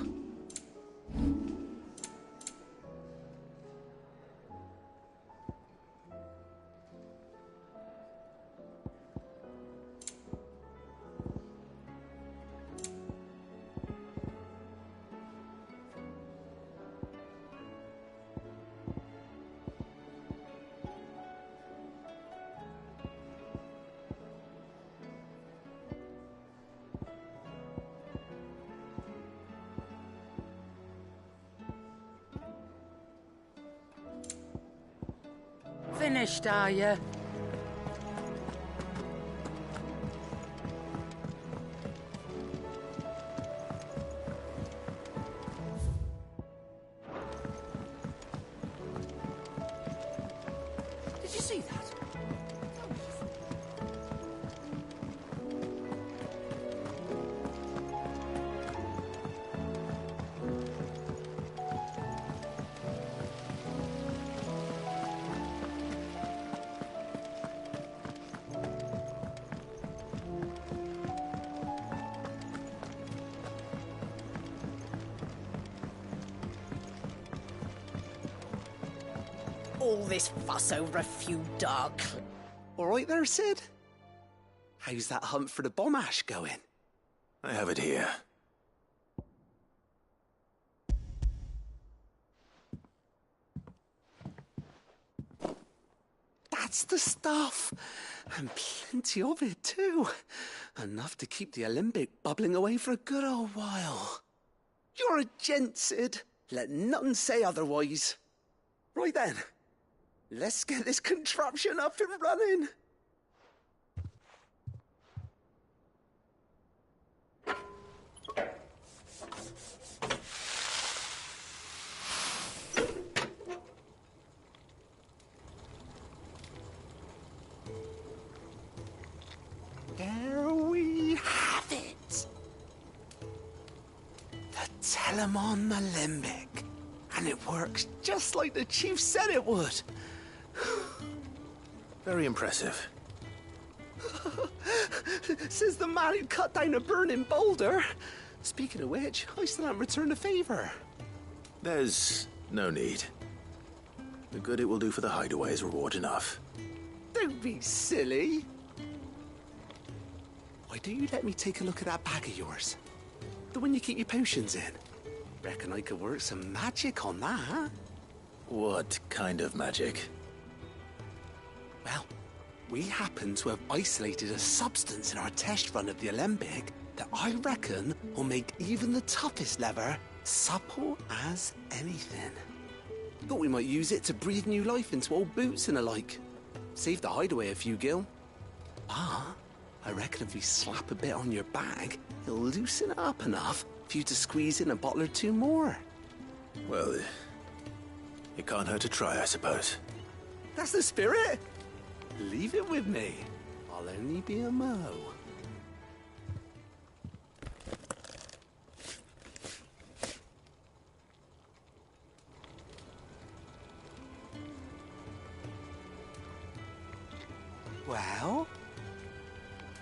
Speaker 4: Finished, are you?
Speaker 7: Did you see that?
Speaker 10: All this fuss over a few dark... All right there, Sid? How's that hunt for the bomb ash going?
Speaker 2: I have it here.
Speaker 10: That's the stuff. And plenty of it, too. Enough to keep the Olympic bubbling away for a good old while. You're a gent, Sid. Let none say otherwise. Right then. Let's get this contraption up and running. There we have it. The Telemon Alembic. And it works just like the chief said it would.
Speaker 2: Very impressive.
Speaker 10: Says the man who cut down a burning boulder. Speaking of which, I still haven't returned the favor.
Speaker 2: There's no need. The good it will do for the hideaway is reward enough.
Speaker 10: Don't be silly. Why don't you let me take a look at that bag of yours? The one you keep your potions in. Reckon I could work some magic on that.
Speaker 2: What kind of magic?
Speaker 10: Well, we happen to have isolated a substance in our test run of the Alembic that I reckon will make even the toughest leather supple as anything. Thought we might use it to breathe new life into old boots and the like. Save the hideaway a few gil. Ah, I reckon if we slap a bit on your bag, it'll loosen it up enough for you to squeeze in a bottle or two more.
Speaker 2: Well, it can't hurt to try, I suppose.
Speaker 10: That's the spirit. Leave it with me. I'll only be a mo. Well?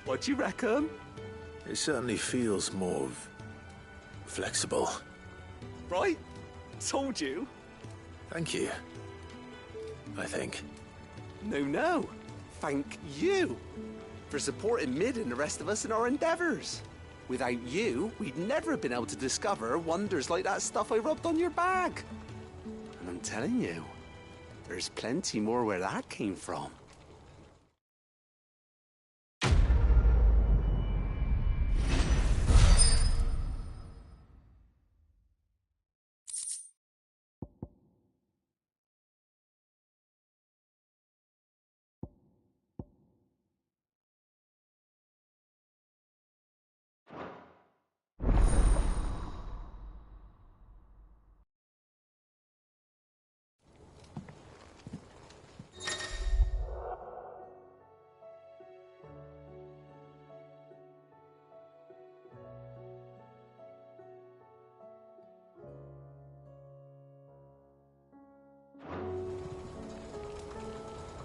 Speaker 10: What do you reckon?
Speaker 2: It certainly feels more flexible.
Speaker 10: Right? Told you.
Speaker 2: Thank you. I think.
Speaker 10: No. Thank you for supporting Mid and the rest of us in our endeavours. Without you, we'd never have been able to discover wonders like that stuff I rubbed on your bag. And I'm telling you, there's plenty more where that came from.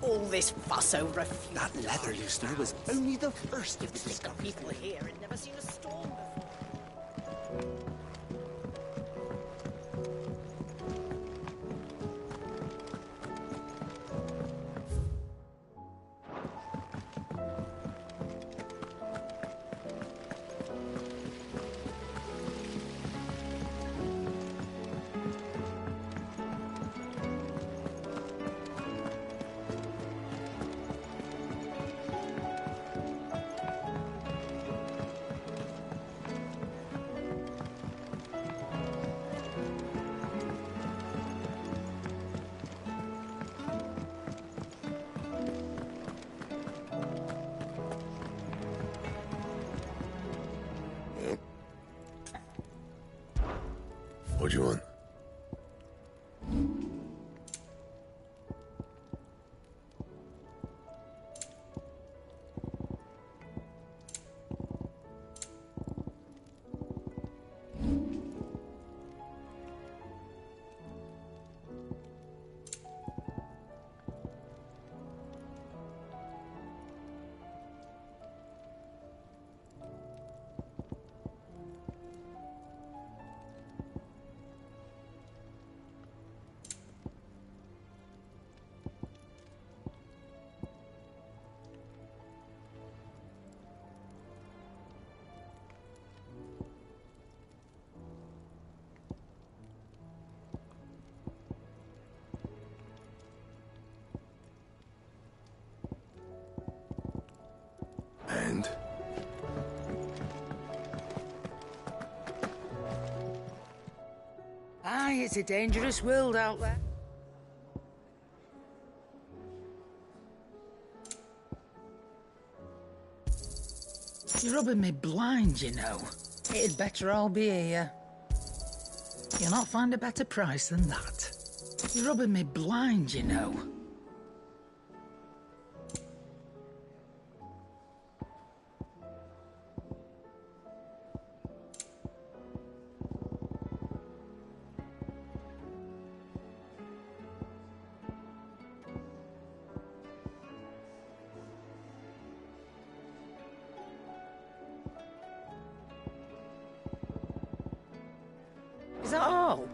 Speaker 18: All this fuss over a few...
Speaker 10: That leather loosener was only the first of the discoveries.
Speaker 18: People here had never seen a storm before.
Speaker 5: What do you want? And?
Speaker 4: Aye, it's a dangerous world out there. You're rubbing me blind, you know. It'd better all be here. You'll not find a better price than that. You're rubbing me blind, you know. Is that all?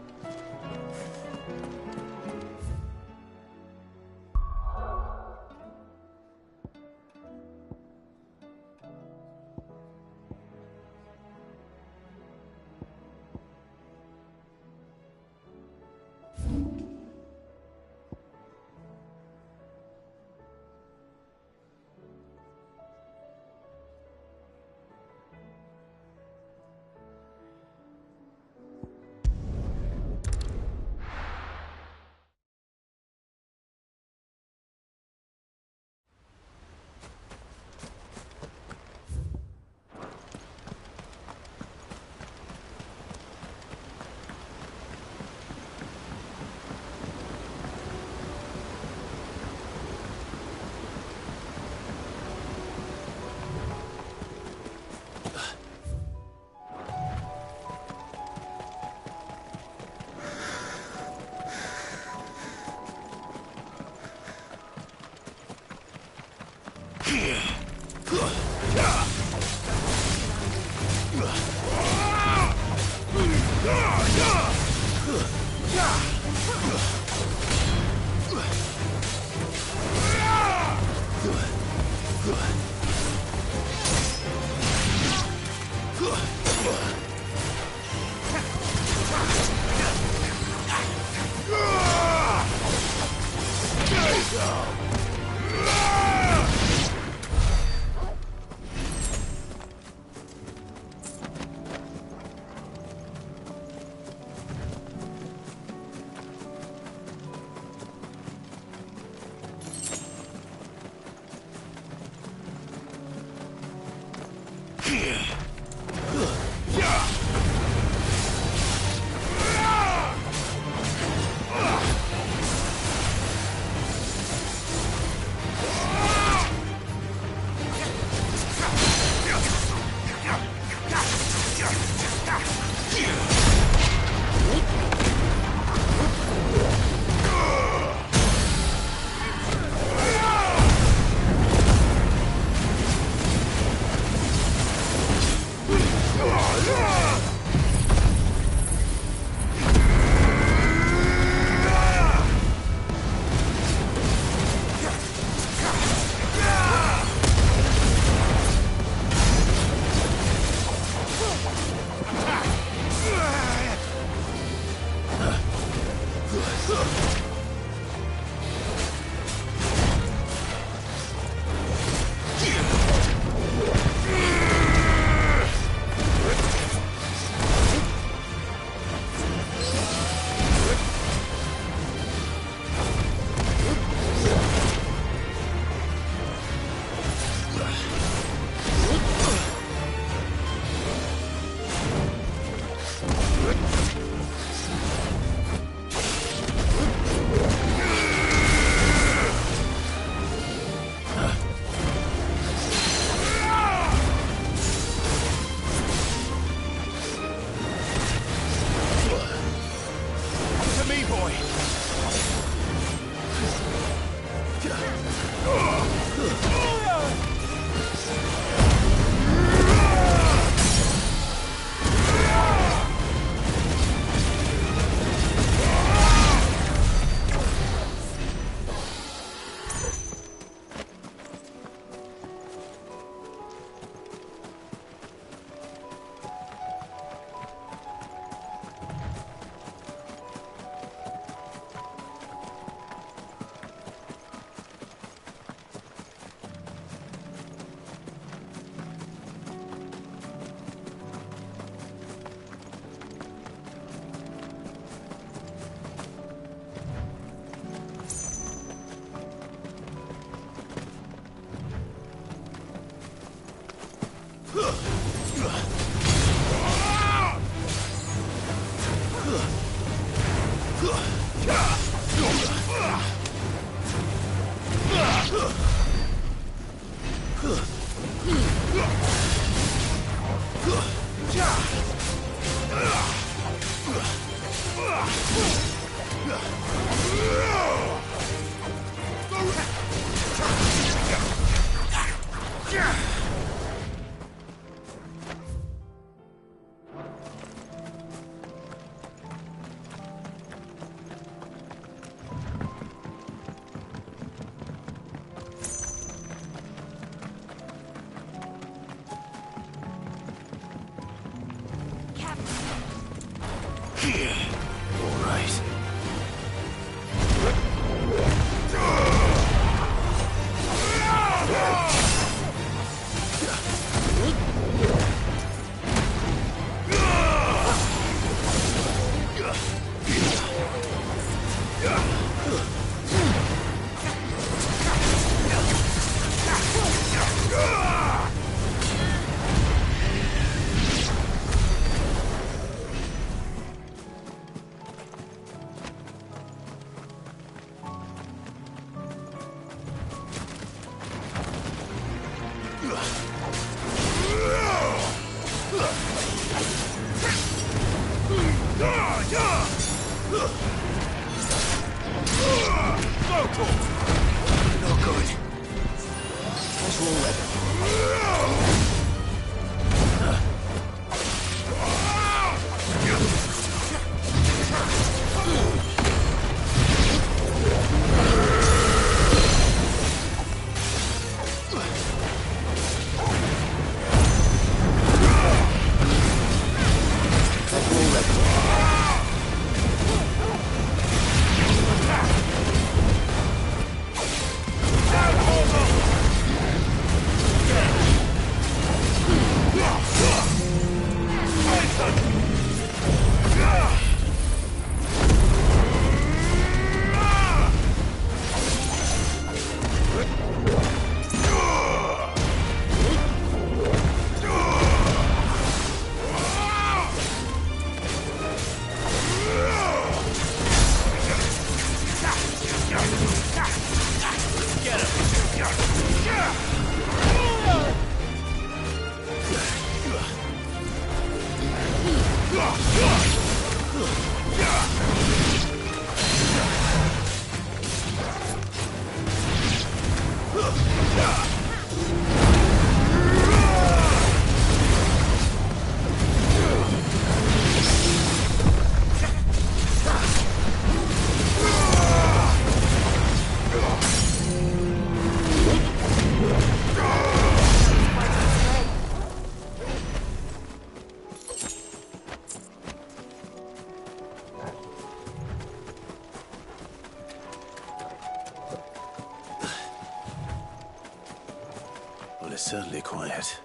Speaker 2: Well, it's certainly quiet.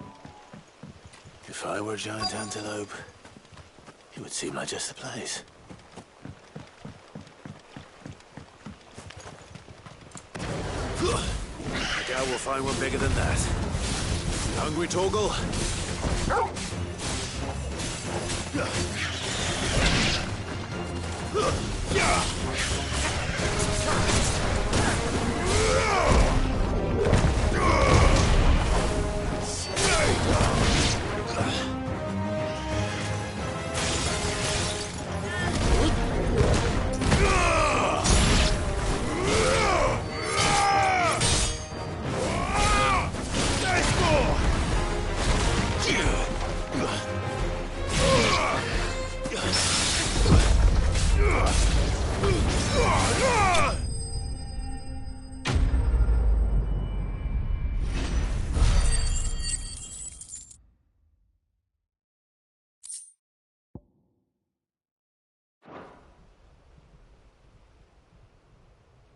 Speaker 2: If I were a giant antelope, it would seem like just the place. I doubt we'll find one bigger than that. You hungry, Torgal?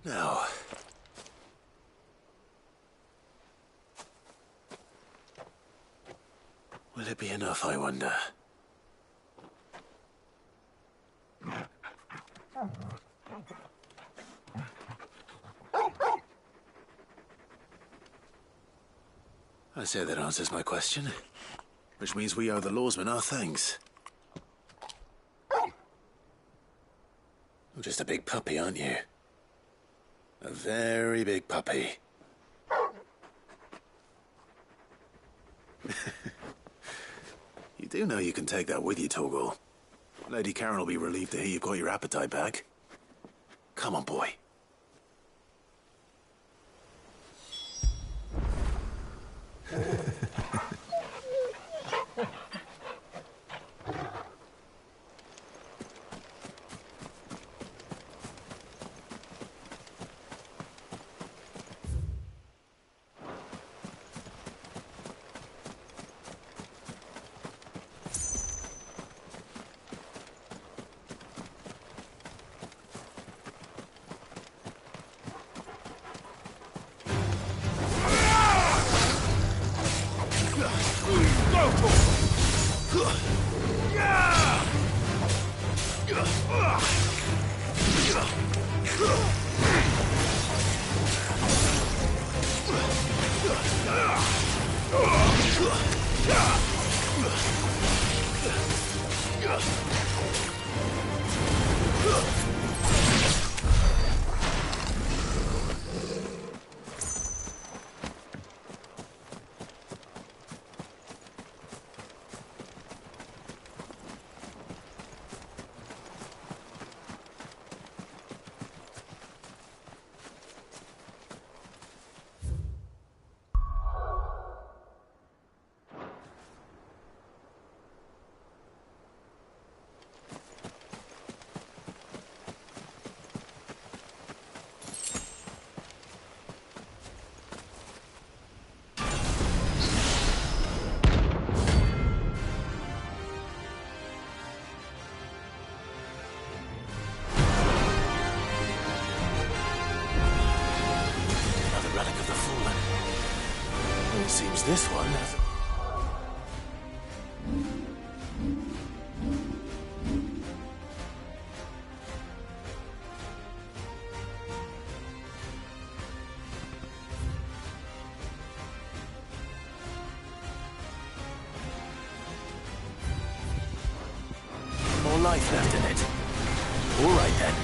Speaker 2: Now, will it be enough, I wonder? I say that answers my question. Which means we owe the lawsmen our thanks. You're just a big puppy, aren't you? A very big puppy. You do know you can take that with you, Torgal. Lady Karen will be relieved to hear you've got your appetite back. Come on, boy. Seems this one has... more life left in it. All right then.